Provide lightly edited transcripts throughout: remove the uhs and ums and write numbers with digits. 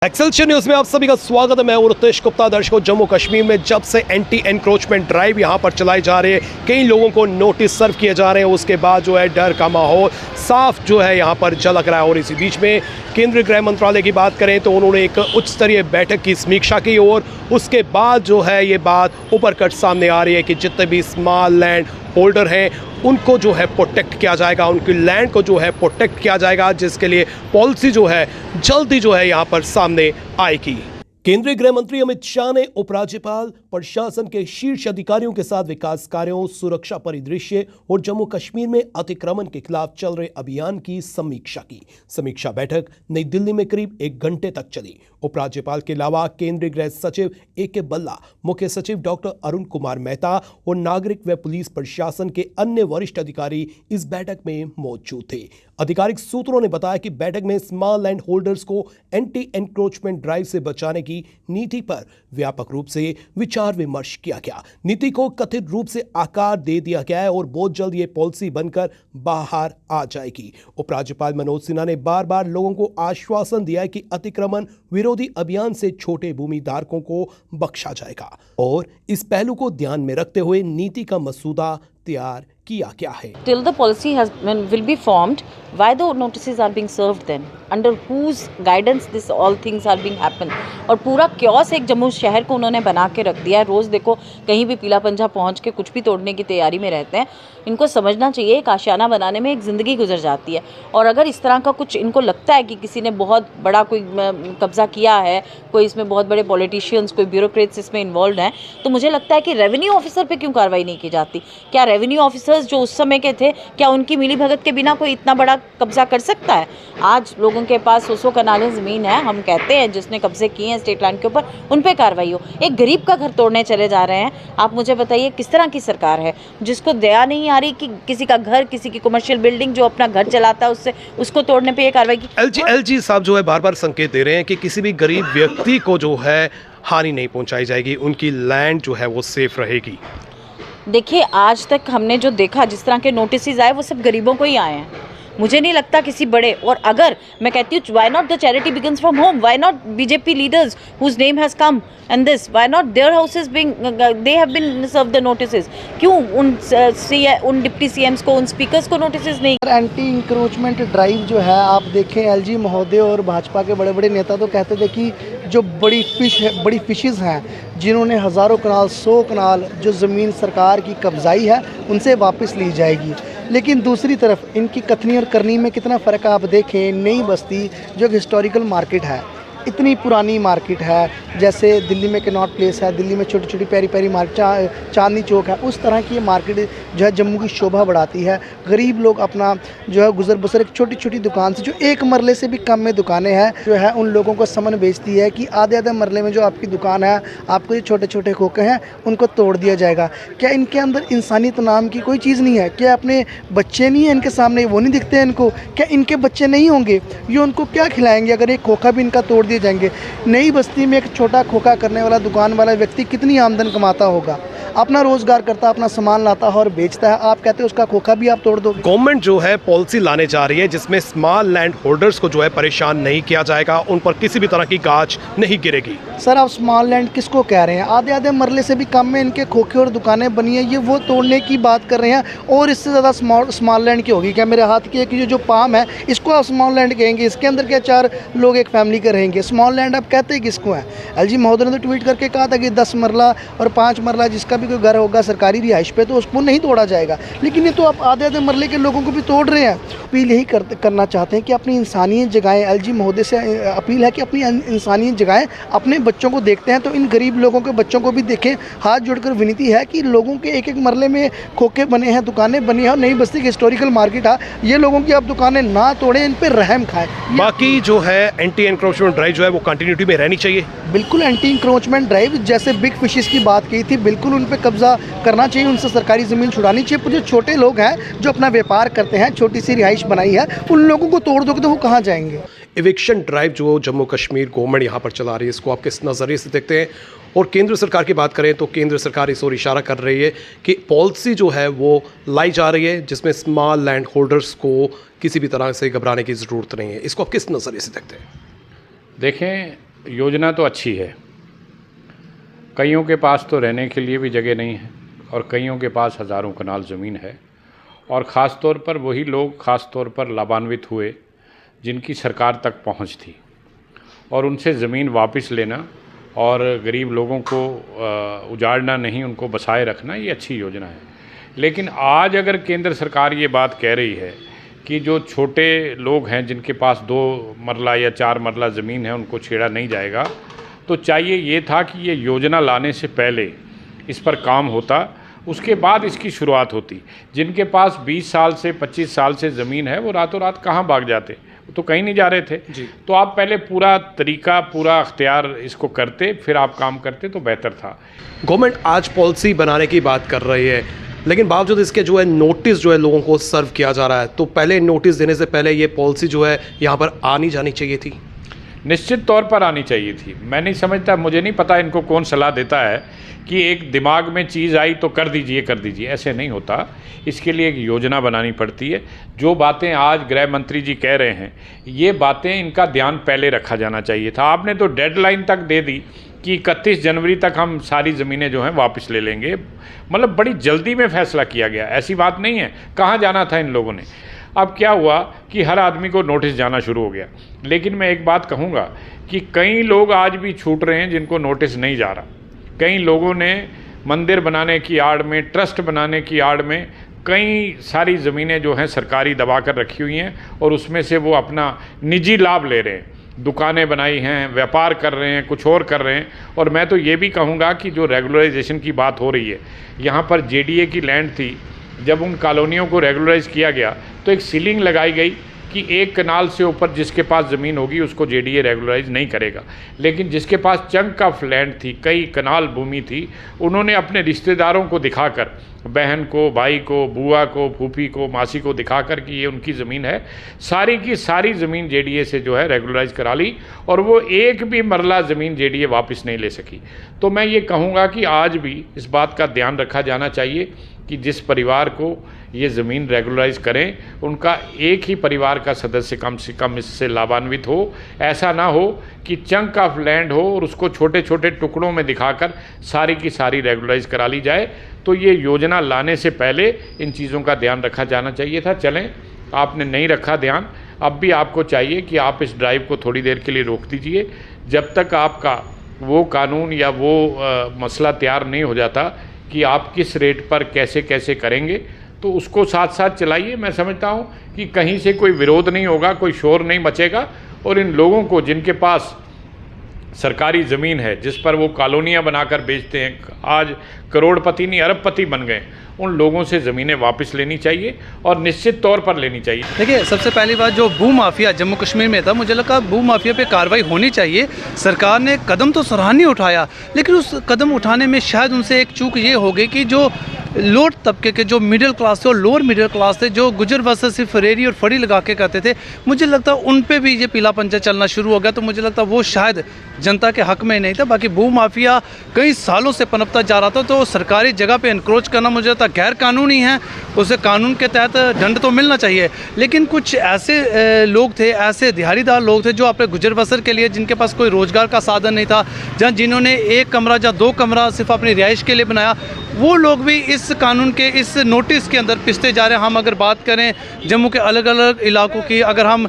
Excelsior news में आप सभी का स्वागत है। मैं हूं रितेश गुप्ता। दर्शकों, जम्मू कश्मीर में जब से एंटी एनक्रोचमेंट ड्राइव यहां पर चलाई जा रही है, कई लोगों को नोटिस सर्व किए जा रहे हैं। उसके बाद जो है डर का माहौल साफ जो है यहां पर झलक रहा है। और इसी बीच में केंद्रीय गृह मंत्रालय की बात करें तो उन्होंने एक उच्च स्तरीय बैठक की समीक्षा की और उसके बाद जो है ये बात ऊपर कट सामने आ रही है कि जितने भी स्मॉल लैंड होल्डर हैं उनको जो है प्रोटेक्ट किया जाएगा, उनकी लैंड को जो है प्रोटेक्ट किया जाएगा, जिसके लिए पॉलिसी जो है जल्दी जो है यहाँ पर सामने आएगी। केंद्रीय गृह मंत्री अमित शाह ने उपराज्यपाल, प्रशासन के शीर्ष अधिकारियों के साथ विकास कार्यों, सुरक्षा परिदृश्य और जम्मू कश्मीर में अतिक्रमण के खिलाफ चल रहे अभियान की समीक्षा की। समीक्षा बैठक नई दिल्ली में करीब 1 घंटे तक चली। उपराज्यपाल के अलावा केंद्रीय गृह सचिव AK बल्ला, मुख्य सचिव डॉक्टर अरुण कुमार मेहता और नागरिक व पुलिस प्रशासन के अन्य वरिष्ठ अधिकारी इस बैठक में मौजूद थे। आधिकारिक सूत्रों ने बताया कि बैठक में स्मॉल लैंड होल्डर्स को एंटी एनक्रोचमेंट ड्राइव से बचाने की नीति पर व्यापक रूप से विचार विमर्श किया गया। नीति को कथित रूप से आकार दे दिया गया है और बहुत जल्द ये पॉलिसी बनकर बाहर आ जाएगी। उपराज्यपाल मनोज सिन्हा ने बार बार लोगों को आश्वासन दिया है कि अतिक्रमण विरोधी अभियान से छोटे भूमि धारकों को बख्शा जाएगा और इस पहलू को ध्यान में रखते हुए नीति का मसूदा तैयार किया गया है। Till the policy will be formed, why the notices are being served then? Under whose guidance this all things are being happen? और पूरा क्योस एक जम्मू शहर को उन्होंने बना के रख दिया है। रोज़ देखो कहीं भी पीला पंजा पहुंच के कुछ भी तोड़ने की तैयारी में रहते हैं। इनको समझना चाहिए एक आशियाना बनाने में एक ज़िंदगी गुजर जाती है। और अगर इस तरह का कुछ इनको लगता है कि किसी ने बहुत बड़ा कोई कब्जा किया है, कोई इसमें बहुत बड़े पॉलिटिशियंस, कोई ब्यूरोक्रेट्स इसमें इन्वॉल्व हैं, तो मुझे लगता है कि रेवेन्यू ऑफिसर पे क्यों कार्रवाई नहीं की जाती? क्या रेवेन्यू ऑफिसर्स जो उस समय के थे, क्या उनकी मिलीभगत के बिना कोई इतना बड़ा कब्जा कर सकता है? आज लोगों के पास 100 कनालें ज़मीन है, हम कहते हैं जिसने कब्जे किए हैं स्टेट लैंड के ऊपर, उन पे कार्रवाई हो। एक गरीब का घर तोड़ने चले जा रहे हैं। आप मुझे बताइए किस तरह की सरकार है जिसको दया नहीं आ रही कि किसी का घर, किसी की कमर्शियल बिल्डिंग जो अपना घर चलाता है उससे उसको तोड़ने पे ये कार्रवाई की। LG साहब जो है बार बार संकेत दे रहे हैं कि किसी भी गरीब व्यक्ति को जो है हानि नहीं पहुंचाई जाएगी, उनकी लैंड जो है वो सेफ रहेगी। देखिए, आज तक हमने जो देखा, जिस तरह के नोटिस आए वो सब गरीबों को ही आए हैं। मुझे नहीं लगता किसी बड़े, और अगर मैं कहती हूँ why not the charity begins from home, why not BJP leaders whose name has come and this, why not their houses being, they have been serve the notices? क्यों उन डिप्टी CMs को, उन स्पीकर्स को notices नहीं? Anti encroachment drive जो है, आप देखें LG महोदय और भाजपा के बड़े बड़े नेता तो कहते थे कि जो बड़ी फिशेस हैं जिन्होंने हज़ारों कनाल, 100 कनाल जो ज़मीन सरकार की कब्जाई है उनसे वापस ली जाएगी। लेकिन दूसरी तरफ इनकी कथनी और करनी में कितना फ़र्क आप देखें। नई बस्ती जो एक हिस्टोरिकल मार्केट है, इतनी पुरानी मार्केट है, जैसे दिल्ली में कनॉट प्लेस है, दिल्ली में छोटी छोटी प्यारी प्यारी मार्केट, चांदनी चौक है, उस तरह की ये मार्केट जो है जम्मू की शोभा बढ़ाती है। गरीब लोग अपना जो है गुजर बसर एक छोटी छोटी दुकान से, जो 1 मरले से भी कम में दुकानें हैं, जो है उन लोगों को समन बेचती है कि आधे मरले में जो आपकी दुकान है, आपको जो छोटे छोटे खोखे हैं उनको तोड़ दिया जाएगा। क्या इनके अंदर इंसानियत नाम की कोई चीज़ नहीं है? क्या अपने बच्चे नहीं हैं इनके सामने, वो नहीं दिखते हैं इनको? क्या इनके बच्चे नहीं होंगे? ये उनको क्या खिलाएंगे अगर एक खोखा भी इनका तोड़ दिए जाएंगे? नई बस्ती में एक छोटा खोखा करने वाला, दुकान वाला व्यक्ति कितनी आमदन कमाता होगा? अपना रोजगार करता, अपना सामान लाता है और बेचता है। आप कहते हैं उसका खोखा भी आप तोड़ दो। गवर्नमेंट जो है पॉलिसी लाने जा रही है जिसमें स्मॉल लैंड होल्डर्स को जो है परेशान नहीं किया जाएगा, उन पर किसी भी तरह की गाज नहीं गिरेगी। सर, आप स्मॉल लैंड किसको कह रहे हैं? आधे मरले से भी कम में इनके खोखे और दुकानें बनी है, ये वो तोड़ने की बात कर रहे हैं। और इससे ज़्यादा स्मॉल लैंड की होगी क्या? मेरे हाथ की एक जो पाम है इसको आप स्मॉल लैंड कहेंगे? इसके अंदर क्या 4 लोग एक फैमिली के रहेंगे? स्मॉल लैंड आप कहते हैं किसको है? LG महोदय ने तो ट्वीट करके कहा था कि 10 मरला और 5 मरला जिसका भी कोई घर होगा सरकारी रिहाइश पे तो उसको नहीं तोड़ा जाएगा। लेकिन ये तो आप आधे मरले के लोगों को भी तोड़ रहे हैं। अपील यही करना चाहते हैं कि अपनी इंसानियत जगाएं। LG महोदय से अपील है कि अपनी इंसानियत जगाएं। अपने बच्चों को देखते हैं तो इन गरीब लोगों के बच्चों को भी देखें। हाथ जोड़कर विनती है कि लोगों के एक मरले में खोखे बने हैं, दुकानें बनी हैं और नई बस्ती की हिस्टोरिकल मार्केट है, ये लोगों की आप दुकानें ना तोड़ें, इन पर रहम खाएं। बाकी जो है एंटी एनक्रोचमेंट ड्राइव जो है वो कंटिन्यूटी में रहनी चाहिए। बिल्कुल एंटी इंक्रोचमेंट ड्राइव, जैसे बिग फिशेस की बात की थी, बिल्कुल उन पर कब्जा करना चाहिए, उनसे सरकारी ज़मीन छुड़ानी चाहिए। जो छोटे लोग हैं जो अपना व्यापार करते हैं, छोटी सी रिहाइश बनाई है, उन लोगों को तोड़ दोगे तो वो कहाँ जाएंगे? इविक्शन ड्राइव जो जम्मू कश्मीर गवर्नमेंट यहाँ पर चला रही है, इसको आप किस नज़रिए से देखते हैं? और केंद्र सरकार की बात करें तो केंद्र सरकार इस ओर इशारा कर रही है कि पॉलिसी जो है वो लाई जा रही है जिसमें स्मॉल लैंड होल्डर्स को किसी भी तरह से घबराने की ज़रूरत नहीं है। इसको आप किस नज़रिए से देखते हैं? देखें, योजना तो अच्छी है। कईयों के पास तो रहने के लिए भी जगह नहीं है और कईयों के पास हज़ारों कनाल ज़मीन है, और ख़ास तौर पर वही लोग ख़ास तौर पर लाभान्वित हुए जिनकी सरकार तक पहुंच थी, और उनसे ज़मीन वापस लेना और गरीब लोगों को उजाड़ना नहीं, उनको बसाए रखना, ये अच्छी योजना है। लेकिन आज अगर केंद्र सरकार ये बात कह रही है कि जो छोटे लोग हैं जिनके पास 2 मरला या 4 मरला ज़मीन है उनको छेड़ा नहीं जाएगा, तो चाहिए ये था कि ये योजना लाने से पहले इस पर काम होता, उसके बाद इसकी शुरुआत होती। जिनके पास 20 साल से 25 साल से ज़मीन है वो रातों रात कहाँ भाग जाते, वो तो कहीं नहीं जा रहे थे जी। तो आप पहले पूरा तरीका, पूरा अख्तियार इसको करते, फिर आप काम करते तो बेहतर था। गवर्नमेंट आज पॉलिसी बनाने की बात कर रही है, लेकिन बावजूद इसके जो है नोटिस जो है लोगों को सर्व किया जा रहा है, तो पहले नोटिस देने से पहले ये पॉलिसी जो है यहाँ पर आनी जानी चाहिए थी। निश्चित तौर पर आनी चाहिए थी। मैं नहीं समझता, मुझे नहीं पता इनको कौन सलाह देता है कि एक दिमाग में चीज़ आई तो कर दीजिए, ऐसे नहीं होता। इसके लिए एक योजना बनानी पड़ती है। जो बातें आज गृह मंत्री जी कह रहे हैं, ये बातें, इनका ध्यान पहले रखा जाना चाहिए था। आपने तो डेडलाइन तक दे दी कि 31 जनवरी तक हम सारी ज़मीनें जो हैं वापस ले लेंगे। मतलब बड़ी जल्दी में फैसला किया गया, ऐसी बात नहीं है। कहाँ जाना था इन लोगों ने? अब क्या हुआ कि हर आदमी को नोटिस जाना शुरू हो गया। लेकिन मैं एक बात कहूँगा कि कई लोग आज भी छूट रहे हैं जिनको नोटिस नहीं जा रहा। कई लोगों ने मंदिर बनाने की आड़ में, ट्रस्ट बनाने की आड़ में कई सारी ज़मीनें जो हैं सरकारी दबा कर रखी हुई हैं, और उसमें से वो अपना निजी लाभ ले रहे हैं। दुकानें बनाई हैं, व्यापार कर रहे हैं, कुछ और कर रहे हैं। और मैं तो ये भी कहूँगा कि जो रेगुलराइजेशन की बात हो रही है, यहाँ पर जेडीए की लैंड थी, जब उन कॉलोनियों को रेगुलराइज किया गया तो एक सीलिंग लगाई गई कि 1 कनाल से ऊपर जिसके पास ज़मीन होगी उसको जेडीए रेगुलराइज नहीं करेगा। लेकिन जिसके पास चंक ऑफ लैंड थी, कई कनाल भूमि थी, उन्होंने अपने रिश्तेदारों को दिखाकर, बहन को, भाई को, बुआ को, फूफी को, मासी को दिखाकर कि ये उनकी ज़मीन है, सारी की सारी ज़मीन जेडीए से जो है रेगुलराइज करा ली, और वो एक भी मरला ज़मीन जेडीए वापस नहीं ले सकी। तो मैं ये कहूँगा कि आज भी इस बात का ध्यान रखा जाना चाहिए कि जिस परिवार को ये ज़मीन रेगुलराइज करें, उनका एक ही परिवार का सदस्य कम से कम इससे लाभान्वित हो। ऐसा ना हो कि चंक ऑफ लैंड हो और उसको छोटे छोटे टुकड़ों में दिखाकर सारी की सारी रेगुलराइज करा ली जाए। तो ये योजना लाने से पहले इन चीज़ों का ध्यान रखा जाना चाहिए था। चलें, आपने नहीं रखा ध्यान, अब भी आपको चाहिए कि आप इस ड्राइव को थोड़ी देर के लिए रोक दीजिए, जब तक आपका वो कानून या वो मसला तैयार नहीं हो जाता कि आप किस रेट पर कैसे कैसे करेंगे, तो उसको साथ साथ चलाइए। मैं समझता हूँ कि कहीं से कोई विरोध नहीं होगा, कोई शोर नहीं मचेगा, और इन लोगों को जिनके पास सरकारी ज़मीन है, जिस पर वो कॉलोनियाँ बनाकर बेचते हैं, आज करोड़पति नहीं अरबपति बन गए, उन लोगों से ज़मीनें वापस लेनी चाहिए और निश्चित तौर पर लेनी चाहिए। देखिए, सबसे पहली बात, जो भू माफिया जम्मू कश्मीर में था, मुझे लगा भू माफिया पे कार्रवाई होनी चाहिए। सरकार ने कदम तो सराहनीय उठाया, लेकिन उस कदम उठाने में शायद उनसे एक चूक ये हो गई कि जो लोअर तबके के, जो मिडिल क्लास थे और लोअर मिडिल क्लास थे, जो गुजर बसर सिर्फ रेडी और फड़ी लगा के करते थे, मुझे लगता उन पे भी ये पीला पंजा चलना शुरू हो गया। तो मुझे लगता वो शायद जनता के हक में नहीं था। बाकी भू माफिया कई सालों से पनपता जा रहा था, तो सरकारी जगह पे एनक्रोच करना मुझे लगता गैर कानूनी है। उसे कानून के तहत दंड तो मिलना चाहिए। लेकिन कुछ ऐसे लोग थे, ऐसे दिहाड़ीदार लोग थे जो अपने गुजर बसर के लिए, जिनके पास कोई रोज़गार का साधन नहीं था, जहाँ जिन्होंने 1 कमरा या 2 कमरा सिर्फ अपनी रिहाइश के लिए बनाया, वो लोग भी इस कानून के, इस नोटिस के अंदर पिसते जा रहे हैं। हम अगर बात करें जम्मू के अलग अलग इलाकों की, अगर हम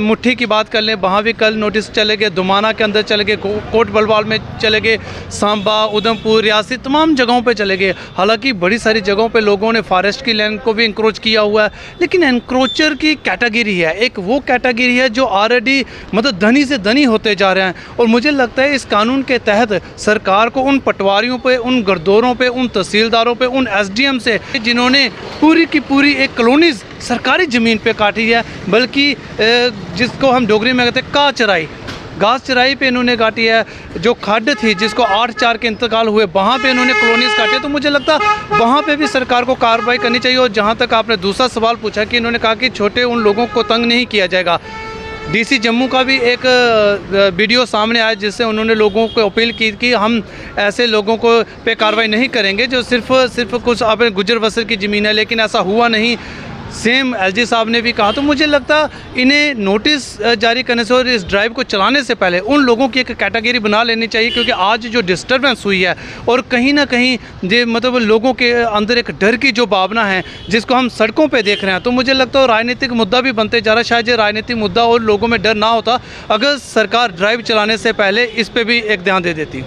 मुट्ठी की बात कर लें, वहाँ भी कल नोटिस चले गए, दुमाना के अंदर चले गए, कोट बलवाल में चले गए, सांबा, उधमपुर, रियासी, तमाम जगहों पे चले गए। हालांकि बड़ी सारी जगहों पे लोगों ने फॉरेस्ट की लैंड को भी इंक्रोच किया हुआ है। लेकिन एनक्रोचर की कैटेगरी है, एक वो कैटेगरी है जो ऑलरेडी मतलब धनी से धनी होते जा रहे हैं। और मुझे लगता है इस कानून के तहत सरकार को उन पटवारियों पे, उन गर्दौरों पे, उन तहसीलदारों पे, उन एसडीएम से, जिन्होंने पूरी की पूरी एक कॉलोनीज सरकारी ज़मीन पे काटी है, बल्कि जिसको हम डोगरी में कहते हैं का चराई, घास चराई पे इन्होंने काटी है। जो खड्ड थी जिसको 8/4 के इंतकाल हुए, वहाँ पे इन्होंने कॉलोनीज काटे। तो मुझे लगता वहाँ पे भी सरकार को कार्रवाई करनी चाहिए। और जहाँ तक आपने दूसरा सवाल पूछा कि इन्होंने कहा कि छोटे उन लोगों को तंग नहीं किया जाएगा, डीसी जम्मू का भी एक वीडियो सामने आया जिससे उन्होंने लोगों को अपील की कि हम ऐसे लोगों को पे कार्रवाई नहीं करेंगे जो सिर्फ कुछ अपने गुजर बसर की ज़मीन है। लेकिन ऐसा हुआ नहीं। सेम एलजी साहब ने भी कहा। तो मुझे लगता इन्हें नोटिस जारी करने से और इस ड्राइव को चलाने से पहले उन लोगों की एक कैटेगरी बना लेनी चाहिए, क्योंकि आज जो डिस्टर्बेंस हुई है और कहीं ना कहीं ये मतलब लोगों के अंदर एक डर की जो भावना है जिसको हम सड़कों पे देख रहे हैं, तो मुझे लगता है राजनीतिक मुद्दा भी बनते जा रहा है। शायद ये राजनीतिक मुद्दा और लोगों में डर ना होता अगर सरकार ड्राइव चलाने से पहले इस पर भी एक ध्यान दे देती।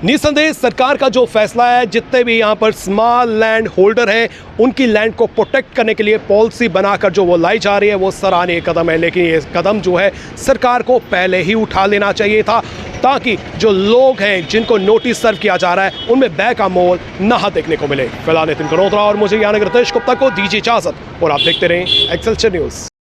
निसंदेह सरकार का जो फैसला है, जितने भी यहाँ पर स्मॉल लैंड होल्डर हैं उनकी लैंड को प्रोटेक्ट करने के लिए पॉलिसी बनाकर जो वो लाई जा रही है वो सराहनीय कदम है। लेकिन ये कदम जो है सरकार को पहले ही उठा लेना चाहिए था, ताकि जो लोग हैं जिनको नोटिस सर्व किया जा रहा है उनमें बै का मोल ना देखने को मिले। फिलहाल नितिन करोत्रा और मुझे यानी रितेश गुप्ता को दीजिए इजाजत और आप देखते रहें एक्सेलसियर न्यूज़।